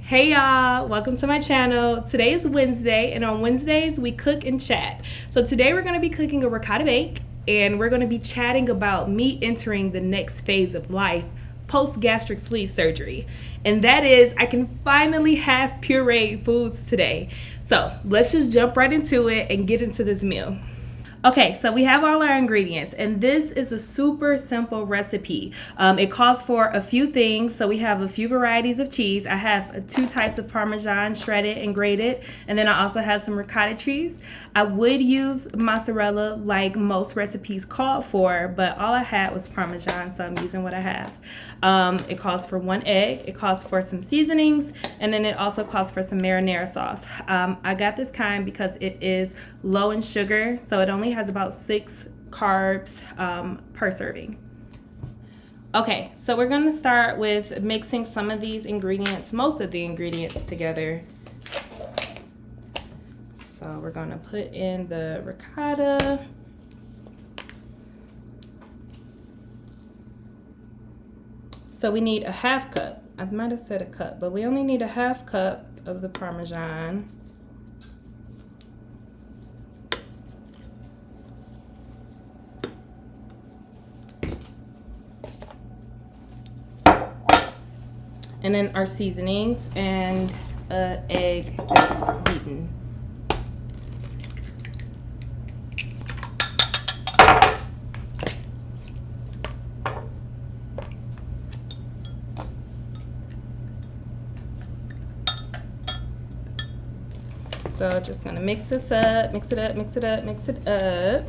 Hey y'all, welcome to my channel. Today is Wednesday, and on Wednesdays we cook and chat. So today we're going to be cooking a ricotta bake, and we're going to be chatting about me entering the next phase of life post gastric sleeve surgery. And that is, I can finally have pureed foods today. So let's just jump right into it and get into this meal. Okay, so we have all our ingredients, and this is a super simple recipe. It calls for a few things. So we have a few varieties of cheese. I have 2 types of Parmesan, shredded and grated, and then I also have some ricotta cheese. I would use mozzarella like most recipes called for, but all I had was Parmesan, so I'm using what I have. It calls for 1 egg. It calls for some seasonings, and then it also calls for some marinara sauce. I got this kind because it is low in sugar, so it only has about 6 carbs per serving. Okay, so we're going to start with mixing some of these ingredients, most of the ingredients together. So we're going to put in the ricotta. So we need a 1/2 cup. I might have said a cup, but we only need a 1/2 cup of the Parmesan. And then our seasonings and an egg that's beaten. So just gonna mix this up, mix it up, mix it up, mix it up.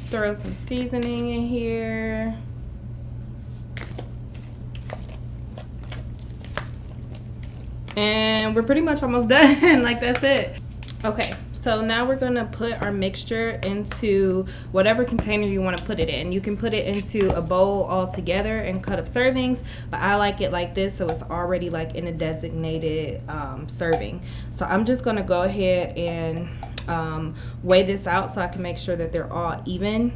Throw some seasoning in here. And we're pretty much almost done. Like, that's it. Okay, so now we're gonna put our mixture into whatever container you want to put it in. You can put it into a bowl all together and cut up servings, but I like it like this, so it's already like in a designated serving. So I'm just gonna go ahead and weigh this out so I can make sure that they're all even.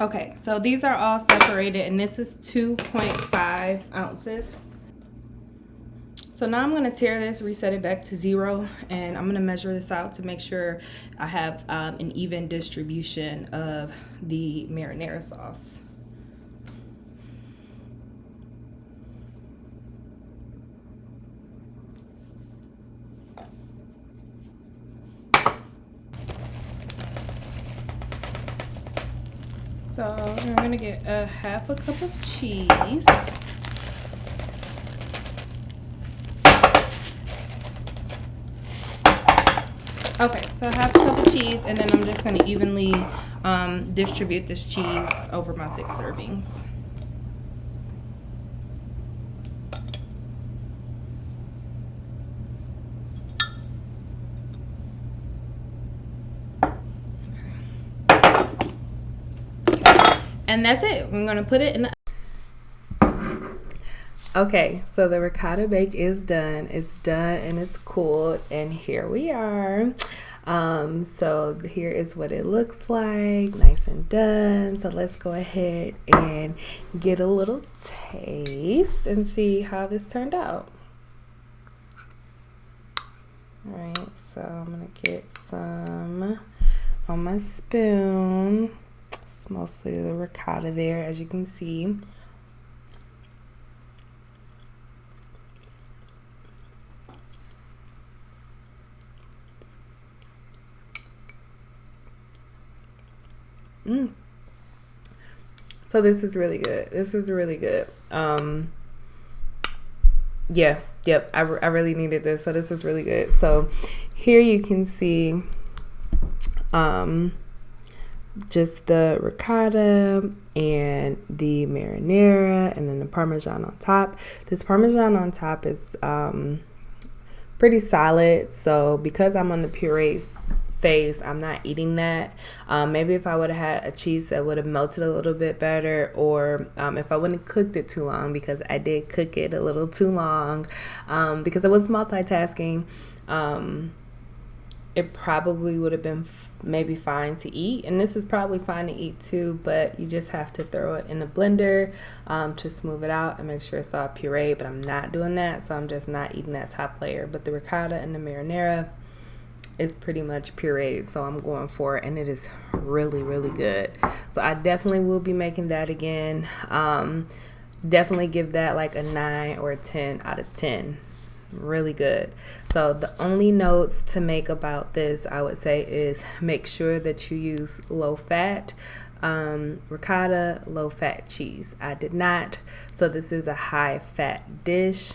Okay, so these are all separated, and this is 2.5 ounces. So now I'm gonna tear this, reset it back to 0, and I'm gonna measure this out to make sure I have an even distribution of the marinara sauce. So I'm gonna get a 1/2 cup of cheese. Okay, so 1/2 cup of cheese, and then I'm just going to evenly distribute this cheese over my 6 servings. Okay. And that's it. I'm going to put it in the... Okay, so the ricotta bake is done. It's done and it's cooled, and here we are. So here is what it looks like, nice and done. So let's go ahead and get a little taste and see how this turned out. All right, so I'm gonna get some on my spoon. It's mostly the ricotta there, as you can see. So this is really good. This is really good. Yep. I really needed this. So this is really good. So here you can see just the ricotta and the marinara, and then the Parmesan on top. This Parmesan on top is pretty solid. So because I'm on the puree phase, I'm not eating that. Maybe if I would have had a cheese that would have melted a little bit better, or if I wouldn't have cooked it too long, because I did cook it a little too long because I was multitasking. it probably would have been maybe fine to eat. And this is probably fine to eat too, but you just have to throw it in a blender to smooth it out and make sure it's all pureed. But I'm not doing that, so I'm just not eating that top layer. But the ricotta and the marinara is pretty much pureed, so I'm going for it, and it is really, really good. So I definitely will be making that again. Definitely give that like a 9 or a 10 out of 10. Really good. So the only notes to make about this, I would say, is make sure that you use low fat ricotta, low fat cheese. I did not, so this is a high fat dish.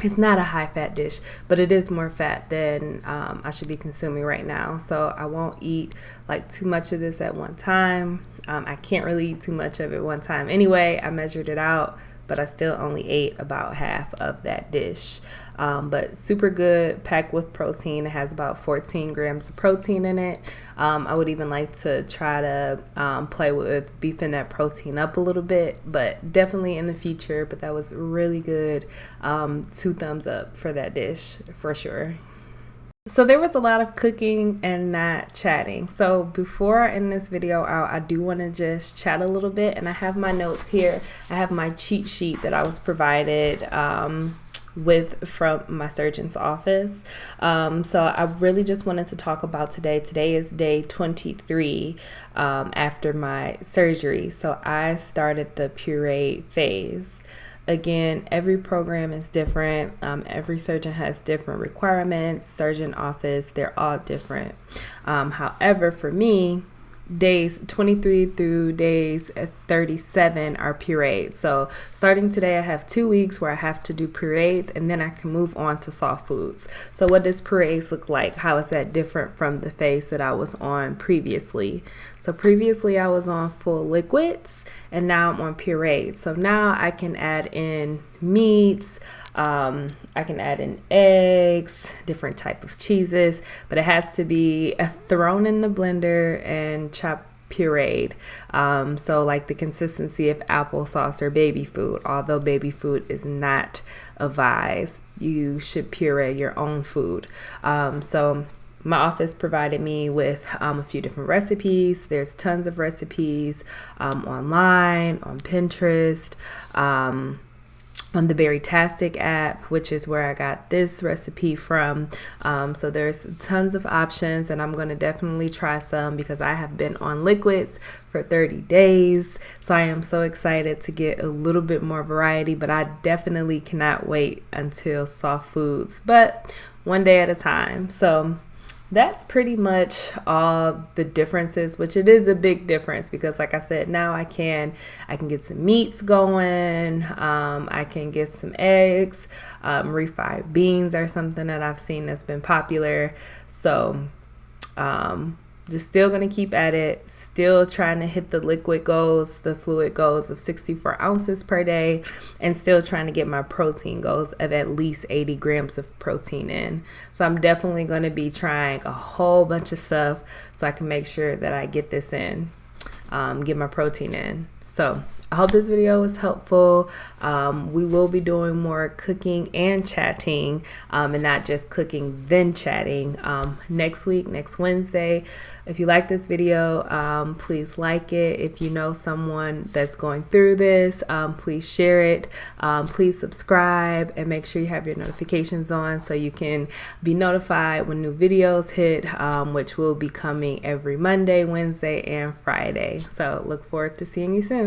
It's not a high fat dish, but it is more fat than I should be consuming right now. So I won't eat like too much of this at one time. I can't really eat too much of it one time anyway. I measured it out, but I still only ate about half of that dish. But super good, packed with protein. It has about 14 grams of protein in it. I would even like to try to play with beefing that protein up a little bit, but definitely in the future. But that was really good. 2 thumbs up for that dish for sure. So there was a lot of cooking and not chatting. So before I end this video out, I do want to just chat a little bit, and I have my notes here. I have my cheat sheet that I was provided with from my surgeon's office. So I really just wanted to talk about today. Today is day 23 after my surgery. So I started the puree phase. Again, every program is different. Every surgeon has different requirements. Surgeon office, they're all different. However, for me, days 23 through days 37 are pureed. So starting today, I have 2 weeks where I have to do purees, and then I can move on to soft foods. So what does purees look like? How is that different from the phase that I was on previously? So previously I was on full liquids, and now I'm on purees. So now I can add in meats, I can add in eggs, different type of cheeses, but it has to be thrown in the blender and chopped, pureed. So like the consistency of applesauce or baby food, although baby food is not advised, you should puree your own food. So my office provided me with a few different recipes. There's tons of recipes online, on Pinterest, on the Verytastic app, which is where I got this recipe from. So there's tons of options, and I'm going to definitely try some because I have been on liquids for 30 days. So I am so excited to get a little bit more variety, but I definitely cannot wait until soft foods, but one day at a time. So that's pretty much all the differences, which it is a big difference because like I said, now I can get some meats going. I can get some eggs. Refried beans are something that I've seen that's been popular. So just still going to keep at it, still trying to hit the liquid goals, the fluid goals of 64 ounces per day, and still trying to get my protein goals of at least 80 grams of protein in. So I'm definitely going to be trying a whole bunch of stuff so I can make sure that I get this in, get my protein in. So I hope this video was helpful. We will be doing more cooking and chatting, and not just cooking then chatting next week, next Wednesday. If you like this video, please like it. If you know someone that's going through this, please share it. Please subscribe and make sure you have your notifications on so you can be notified when new videos hit, which will be coming every Monday, Wednesday, and Friday. So look forward to seeing you soon.